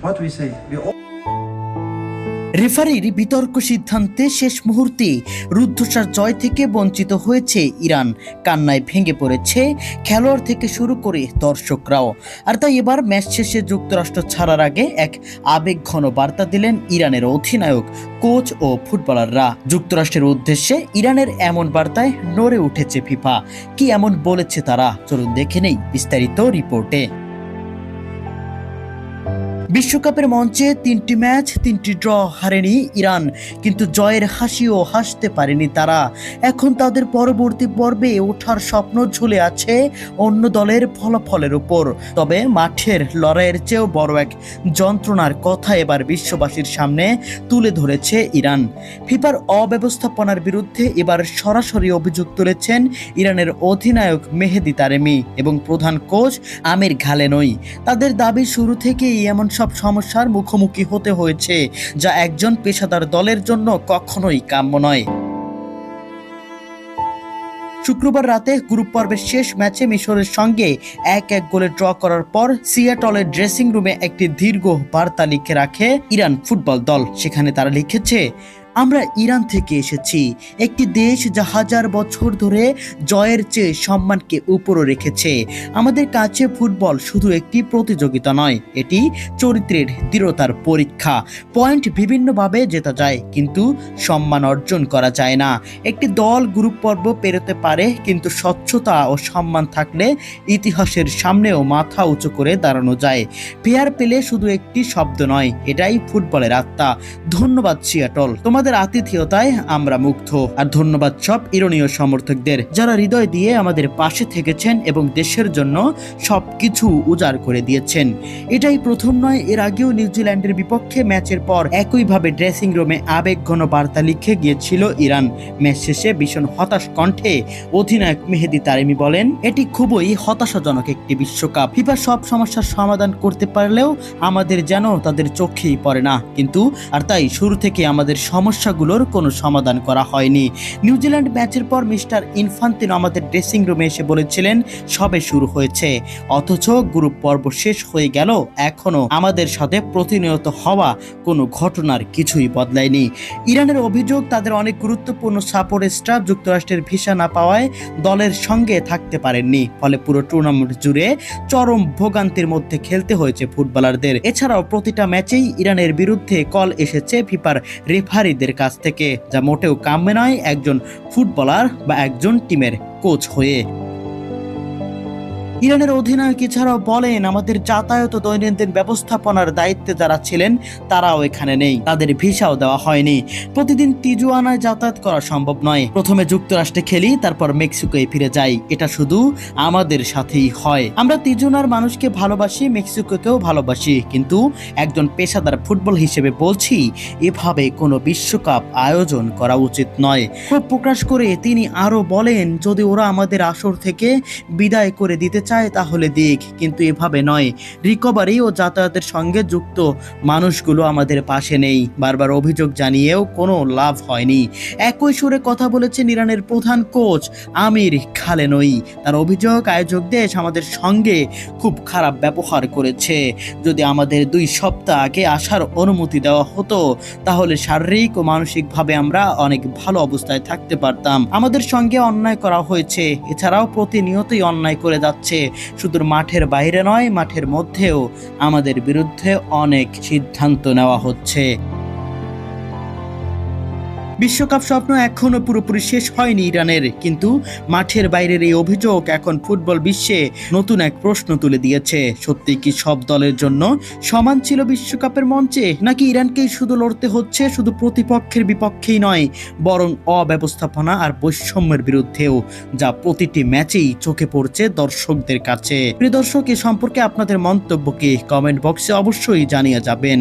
what we say. রেফারির বিতর্ক সিদ্ধান্তে শেষ মুহূর্তে রুদ্ধশ্বাস জয় থেকে বঞ্চিত হয়েছে ইরান। কান্নায় ভেঙে পড়েছে খেলোয়াড় থেকে শুরু করে দর্শকরাও। আর তাই এবার ম্যাচ শেষে যুক্তরাষ্ট্র ছাড়ার আগে এক আবেগঘন বার্তা দিলেন ইরানের অধিনায়ক, কোচ ও ফুটবলাররা। যুক্তরাষ্ট্রের উদ্দেশ্যে ইরানের এমন বার্তায় নড়ে উঠেছে ফিফা। কি এমন বলেছে তারা, চলুন দেখে নেই বিস্তারিত রিপোর্টে। বিশ্বকাপের মঞ্চে 3টি ম্যাচ 3টি ড্র হারেনি ইরান, কিন্তু জয়ের হাসিও হাসতে পারেনি তারা। এখন তাদের পরবর্তী পর্বে ওঠার স্বপ্ন ঝুলে আছে অন্য দলের ফলাফলের উপর। তবে মাঠের লড়াইয়ের চেয়েও বড় এক যন্ত্রণার কথা এবার বিশ্ববাসীর সামনে তুলে ধরেছে ইরান। ফিফার অব্যবস্থাপনার বিরুদ্ধে এবার সরাসরি অভিযোগ তুলেছেন ইরানের অধিনায়ক মেহেদি তারেমি এবং প্রধান কোচ আমির ঘালেনই। তাদের দাবি, শুরু থেকেই এমন সব সমস্যার মুখোমুখি হতে হয়েছে যা একজন পেশাদার দলের জন্য কখনোই কাম্য নয়। শুক্রবার রাতে গ্রুপ পর্বের শেষ ম্যাচে মিশরের সঙ্গে 1-1 গোলে ড্র করার পর সিয়াটলের ড্রেসিং রুমে একটি দীর্ঘ বার্তা লিখে রাখে ইরান ফুটবল দল। সেখানে তারা লিখেছে, আমরা ইরান থেকে এসেছি, একটি দেশ যা হাজার বছর ধরে জয়ের চেয়ে সম্মানকে উপরে রেখেছে। আমাদের কাছে ফুটবল শুধু একটি প্রতিযোগিতা নয়, এটি চরিত্রের দৃঢ়তার পরীক্ষা। পয়েন্ট বিভিন্নভাবে জেতা যায়, কিন্তু সম্মান অর্জন করা যায় না। একটি দল গ্রুপ পর্ব পেরোতে পারে, কিন্তু স্বচ্ছতা ও সম্মান থাকলে ইতিহাসের সামনেও মাথা উঁচু করে দাঁড়ানো যায়। ফেয়ার পেলে শুধু একটি শব্দ নয়, এটাই ফুটবলের আত্মা। ধন্যবাদ সিয়াটল, তোমাদের আতিথেয়তায় আমরা মুগ্ধ। আর ধন্যবাদ সব ইরানীয় সমর্থকদের যারা হৃদয় দিয়ে আমাদের পাশে থেকেছেন এবং দেশের জন্য সবকিছু উজাড় করে দিয়েছেন। এটাই প্রথম নয়, এর আগেও নিউজিল্যান্ডের বিপক্ষে ম্যাচের পর একইভাবে ড্রেসিং রুমে আবেগঘন বার্তা লিখে গিয়েছিল ইরান। ম্যাচ শেষে ভীষণ হতাশ কণ্ঠে অধিনায়ক মেহেদি তারেমি বলেন, এটি খুবই হতাশাজনক একটি বিশ্বকাপ। ফিফা সব সমস্যার সমাধান করতে পারলেও আমাদের যেন তাদের চোখেই পড়ে না, কিন্তু আর তাই শুরু থেকে আমাদের সমস্যাগুলোর কোনো সমাধান করা হয়নি। নিউজিল্যান্ড ম্যাচের পর মিস্টার ইনফান্তিনো আমাদের ড্রেসিং রুমে এসে বলেছিলেন সবে শুরু হয়েছে, অথচ গ্রুপ পর্ব শেষ হয়ে গেল, এখনো আমাদের সাথে প্রতিনিয়ত হওয়া কোনো ঘটনার কিছুই বদলায়নি। ইরানের অভিযোগ, তাদের অনেক গুরুত্বপূর্ণ সাপোর্ট স্টাফ যুক্তরাষ্ট্রের ভিসা না পাওয়ায় দলের সঙ্গে থাকতে পারেননি, ফলে পুরো টুর্নামেন্ট জুড়ে চরম ভোগান্তির মধ্যে খেলতে হয়েছে ফুটবলারদের। এছাড়াও প্রতিটা ম্যাচেই ইরানের বিরুদ্ধে কল এসেছে ফিফার রেফারিদের কাছ থেকে, যা মোটেও কাম্য নয় একজন ফুটবলার বা একজন টিমের কোচ হয়ে। ইরানের অধিনায়ক এছাড়াও বলেন, আমাদের যাতায়াত ও দৈনন্দিন ব্যবস্থাপনার দায়িত্বে যারা ছিলেন তারাও এখানে নেই, তাদের ভিসাও দেওয়া হয়নি। প্রতিদিন তিজুয়ানায় যাতায়াত করা সম্ভব নয়। প্রথমে যুক্তরাষ্ট্রে খেলি, তারপর মেক্সিকোয় ফিরে যাই, এটা শুধু আমাদের সাথেই হয়। আমরা তিজুয়ানার মানুষকে ভালোবাসি, মেক্সিকোকেও ভালোবাসি, কিন্তু একজন পেশাদার ফুটবল হিসেবে বলছি, এভাবে কোনো বিশ্বকাপ আয়োজন করা উচিত নয়। ক্ষোভ প্রকাশ করে তিনি আরো বলেন, যদি ওরা আমাদের আসর থেকে বিদায় করে দিতে চায় তাহলে দিক, কিন্তু এভাবে নয়। রিকভারি ও যাতায়াতের সঙ্গে যুক্ত মানুষগুলো আমাদের পাশে নেই। বারবার অভিযোগ জানিয়েও কোনো লাভ হয়নি। একই সুরে কথা বলেছেন ইরানের প্রধান কোচ আমির ঘালেনই। তার অভিযোগ, আয়োজক দেশ আমাদের সঙ্গে খুব খারাপ ব্যবহার করেছে। যদি আমাদের 2 সপ্তাহ আগে আসার অনুমতি দেওয়া হতো তাহলে শারীরিক ও মানসিকভাবে আমরা অনেক ভালো অবস্থায় থাকতে পারতাম। আমাদের সঙ্গে অন্যায় করা হয়েছে, এছাড়াও প্রতিনিয়তই অন্যায় করে যাচ্ছে। শুধু মাঠের বাইরে নয়, মাঠের মধ্যেও আমাদের বিরুদ্ধে অনেক সিদ্ধান্ত নেওয়া হচ্ছে। বিশ্বকাপ স্বপ্ন এখনো পুরোপুরি শেষ হয়নি ইরানের, কিন্তু মাঠের বাইরের এই অভিযোগ এখন ফুটবল বিশ্বে নতুন এক প্রশ্ন তুলে দিয়েছে। সত্যি কি সব দলের জন্য সমান ছিল বিশ্বকাপের মঞ্চে, নাকি ইরানকেই শুধু লড়তে হচ্ছে শুধু প্রতিপক্ষের বিপক্ষেই নয়, বরং অব্যবস্থাপনা আর বৈষম্যের বিরুদ্ধেও, যা প্রতিটি ম্যাচেই চোখে পড়ছে দর্শকদের কাছে। প্রিয় দর্শক, এ সম্পর্কে আপনাদের মন্তব্য কি কমেন্ট বক্সে অবশ্যই জানিয়ে যাবেন।